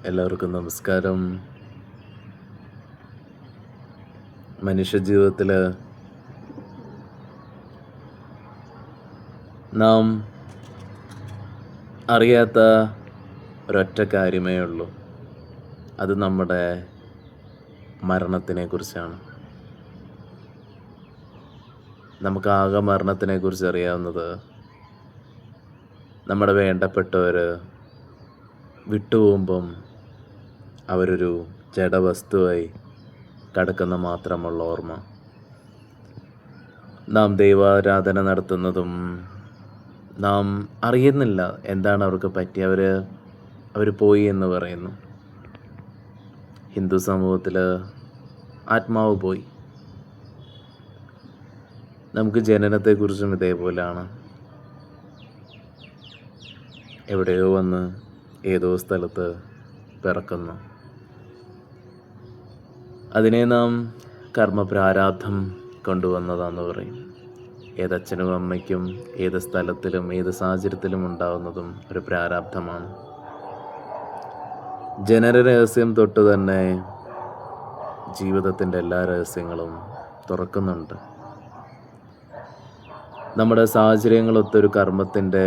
എല്ലാവർക്കും നമസ്കാരം. മനുഷ്യജീവിതത്തിൽ നാം അറിയാത്ത ഒരൊറ്റ കാര്യമേ ഉള്ളൂ. അത് നമ്മുടെ മരണത്തിനെക്കുറിച്ചാണ്. നമുക്കാകെ മരണത്തിനെക്കുറിച്ച് അറിയാവുന്നത് നമ്മുടെ വേണ്ടപ്പെട്ടവർ വിട്ടുപോകുമ്പം അവരൊരു ജഡവസ്തുവായി കിടക്കുന്ന മാത്രമുള്ള ഓർമ്മ. നാം ദൈവാരാധന നടത്തുന്നതും നാം അറിയുന്നില്ല എന്താണ് അവർക്ക് പറ്റി. അവർ പോയി എന്ന് പറയുന്നു. ഹിന്ദു സമൂഹത്തിൽ ആത്മാവ് പോയി. നമുക്ക് ജനനത്തെക്കുറിച്ചും ഇതേപോലെയാണ്. എവിടെയോ വന്ന് ഏതോ സ്ഥലത്ത് പിറക്കുന്നു. അതിനെ നാം കർമ്മപ്രാരാബ്ധം കൊണ്ടുവന്നതാണെന്ന് പറയും. ഏതച്ഛനും അമ്മയ്ക്കും ഏത് സ്ഥലത്തിലും ഏത് സാഹചര്യത്തിലും ഉണ്ടാവുന്നതും ഒരു പ്രാരാബ്ധമാണ്. ജനന രഹസ്യം തൊട്ട് തന്നെ ജീവിതത്തിൻ്റെ എല്ലാ രഹസ്യങ്ങളും തുറക്കുന്നുണ്ട്. നമ്മുടെ സാഹചര്യങ്ങളൊത്തൊരു കർമ്മത്തിൻ്റെ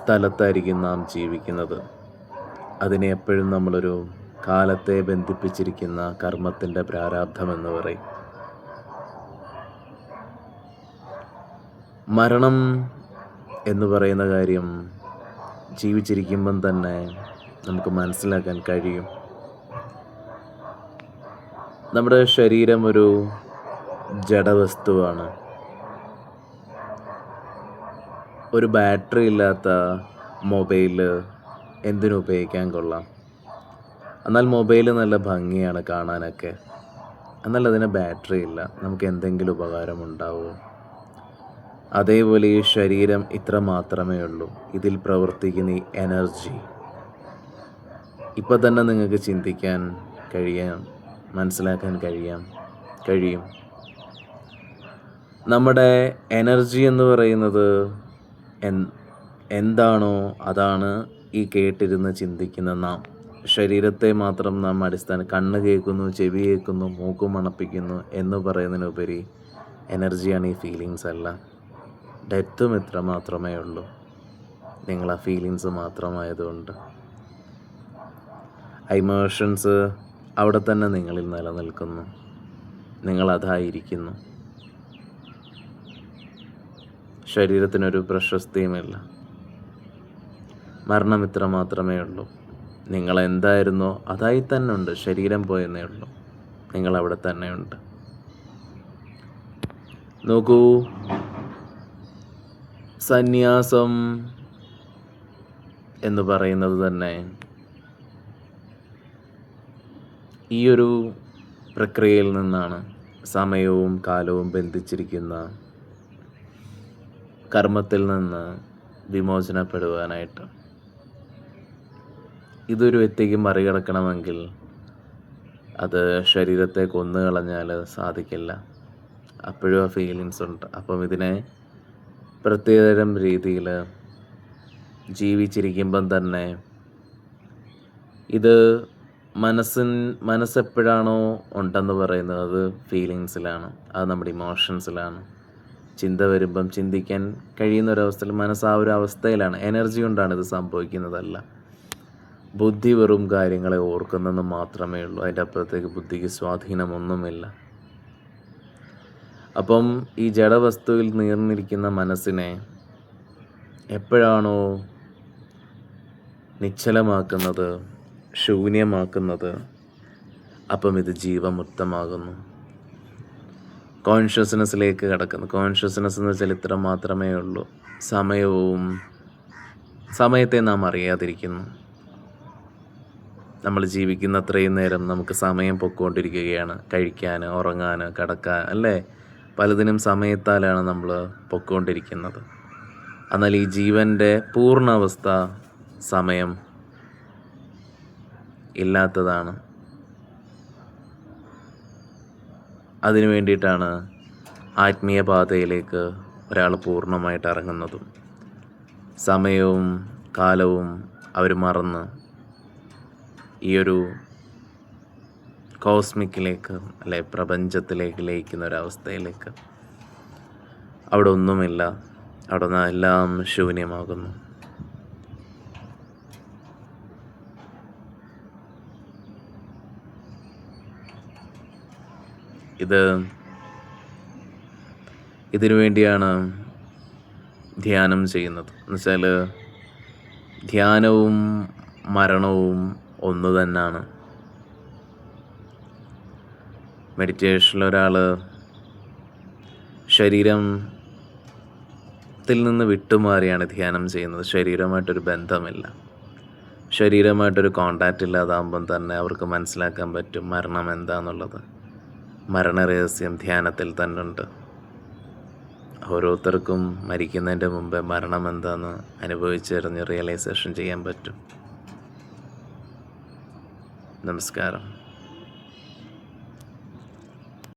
സ്ഥലത്തായിരിക്കും നാം ജീവിക്കുന്നത്. അതിനെ എപ്പോഴും നമ്മളൊരു കാലത്തെ ബന്ധിപ്പിച്ചിരിക്കുന്ന കർമ്മത്തിൻ്റെ പ്രാരാബ്ധമെന്ന് പറയും. മരണം എന്ന് പറയുന്ന കാര്യം ജീവിച്ചിരിക്കുമ്പം തന്നെ നമുക്ക് മനസ്സിലാക്കാൻ കഴിയും. നമ്മുടെ ശരീരം ഒരു ജഡവസ്തുവാണ്. ഒരു ബാറ്ററി ഇല്ലാത്ത മൊബൈൽ എന്തിനു ഉപയോഗിക്കാൻ കൊള്ളാം? എന്നാൽ മൊബൈൽ നല്ല ഭംഗിയാണ് കാണാനൊക്കെ. എന്നാൽ അതിന് ബാറ്ററി ഇല്ല. നമുക്ക് എന്തെങ്കിലും ഉപകാരമുണ്ടാവുമോ? അതേപോലെ ഈ ശരീരം ഇത്ര മാത്രമേ ഉള്ളൂ. ഇതിൽ പ്രവർത്തിക്കുന്ന ഈ എനർജി ഇപ്പം തന്നെ നിങ്ങൾക്ക് ചിന്തിക്കാൻ മനസ്സിലാക്കാൻ കഴിയും. നമ്മുടെ എനർജി എന്ന് പറയുന്നത് എന്താണോ അതാണ് ഈ കേട്ടിരുന്ന് ചിന്തിക്കുന്ന നാം. ശരീരത്തെ മാത്രം നാം കണ്ണ് കേൾക്കുന്നു, ചെവി കേൾക്കുന്നു, മൂക്ക് മണപ്പിക്കുന്നു എന്ന് പറയുന്നതിനുപരി എനർജിയാണ് ഈ ഫീലിങ്സ് അല്ല. ഡെത്തും ഇത്ര മാത്രമേ ഉള്ളൂ. നിങ്ങൾ ആ ഫീലിങ്സ് മാത്രമായതുകൊണ്ട് ഇമോഷൻസ് അവിടെ തന്നെ നിങ്ങളിൽ നിലനിൽക്കുന്നു. നിങ്ങളതായിരിക്കുന്നു. ശരീരത്തിനൊരു പ്രശസ്തിയുമില്ല. മരണം ഇത്ര മാത്രമേ ഉള്ളൂ. നിങ്ങൾ എന്തായിരുന്നോ അതായി തന്നെ ഉണ്ട്. ശരീരം പോയെന്നേ ഉള്ളൂ. നിങ്ങളവിടെ തന്നെ ഉണ്ട്. നോക്കൂ, സന്യാസം എന്ന് പറയുന്നത് തന്നെ ഈ ഒരു പ്രക്രിയയിൽ നിന്നാണ്. സമയവും കാലവും ബന്ധിച്ചിരിക്കുന്ന കർമ്മത്തിൽ നിന്ന് വിമോചനപ്പെടുവാനായിട്ട്. ഇതൊരു വ്യക്തിക്ക് മറികടക്കണമെങ്കിൽ അത് ശരീരത്തെ കൊന്നുകളഞ്ഞാൽ സാധിക്കില്ല. അപ്പോഴും ആ ഫീലിങ്സ് ഉണ്ട്. അപ്പം ഇതിനെ പ്രത്യേകതരം രീതിയിൽ ജീവിച്ചിരിക്കുമ്പം തന്നെ ഇത് മനസ്സെപ്പോഴാണോ ഉണ്ടെന്ന് പറയുന്നത് അത് ഫീലിങ്സിലാണ്. അത് നമ്മുടെ ഇമോഷൻസിലാണ്. ചിന്ത വരുമ്പം ചിന്തിക്കാൻ കഴിയുന്നൊരവസ്ഥയിൽ മനസ്സ് ആ ഒരു അവസ്ഥയിലാണ്. എനർജി കൊണ്ടാണ് ഇത് സംഭവിക്കുന്നതല്ല. ബുദ്ധി വെറും കാര്യങ്ങളെ ഓർക്കുന്നതെന്ന് മാത്രമേ ഉള്ളൂ. അതിൻ്റെ അപ്പുറത്തേക്ക് ബുദ്ധിക്ക് സ്വാധീനമൊന്നുമില്ല. അപ്പം ഈ ജഡവസ്തുവിൽ നീർന്നിരിക്കുന്ന മനസ്സിനെ എപ്പോഴാണോ നിശ്ചലമാക്കുന്നത്, ശൂന്യമാക്കുന്നത്, അപ്പം ഇത് ജീവമുക്തമാകുന്നു. കോൺഷ്യസ്നെസ്സിലേക്ക് കടക്കുന്നു. കോൺഷ്യസ്നെസ് എന്ന് വെച്ചാൽ ഇത്ര മാത്രമേ ഉള്ളൂ. സമയത്തെ നാം അറിയാതിരിക്കുന്നു. നമ്മൾ ജീവിക്കുന്ന അത്രയും നേരം നമുക്ക് സമയം പൊയ്ക്കൊണ്ടിരിക്കുകയാണ്. കഴിക്കാൻ, ഉറങ്ങാൻ, കിടക്കാൻ, അല്ലേ? പലതിനും സമയത്താലാണ് നമ്മൾ പൊയ്ക്കൊണ്ടിരിക്കുന്നത്. എന്നാൽ ഈ ജീവൻ്റെ പൂർണ്ണാവസ്ഥ സമയം ഇല്ലാത്തതാണ്. അതിനു വേണ്ടിയിട്ടാണ് ആത്മീയ പാതയിലേക്ക് ഒരാൾ പൂർണ്ണമായിട്ട് ഇറങ്ങുന്നതും. സമയവും കാലവും അവർ മറന്ന് ഈ ഒരു കോസ്മിക്കിലേക്ക് അല്ലെ പ്രപഞ്ചത്തിലേക്ക് ലയിക്കുന്ന ഒരവസ്ഥയിലേക്ക്. അവിടെ ഒന്നുമില്ല, അവിടെ നിന്ന് എല്ലാം ശൂന്യമാകുന്നു. ഇതിനു വേണ്ടിയാണ് ധ്യാനം ചെയ്യുന്നത്. എന്നുവെച്ചാൽ ധ്യാനവും മരണവും ഒന്ന് തന്നെയാണ്. മെഡിറ്റേഷനിൽ ഒരാൾ ശരീരത്തിൽ നിന്ന് വിട്ടുമാറിയാണ് ധ്യാനം ചെയ്യുന്നത്. ശരീരമായിട്ടൊരു ബന്ധമില്ല, ശരീരമായിട്ടൊരു കോണ്ടാക്റ്റ് ഇല്ലാതാകുമ്പം തന്നെ അവർക്ക് മനസ്സിലാക്കാൻ പറ്റും മരണം എന്താണെന്നുള്ളത്. മരണരഹസ്യം ധ്യാനത്തിൽ തന്നെ ഉണ്ട്. ഓരോരുത്തർക്കും മരിക്കുന്നതിൻ്റെ മുമ്പേ മരണം എന്താണെന്ന് അനുഭവിച്ചറിഞ്ഞ് റിയലൈസേഷൻ ചെയ്യാൻ പറ്റും. നമസ്കാരം.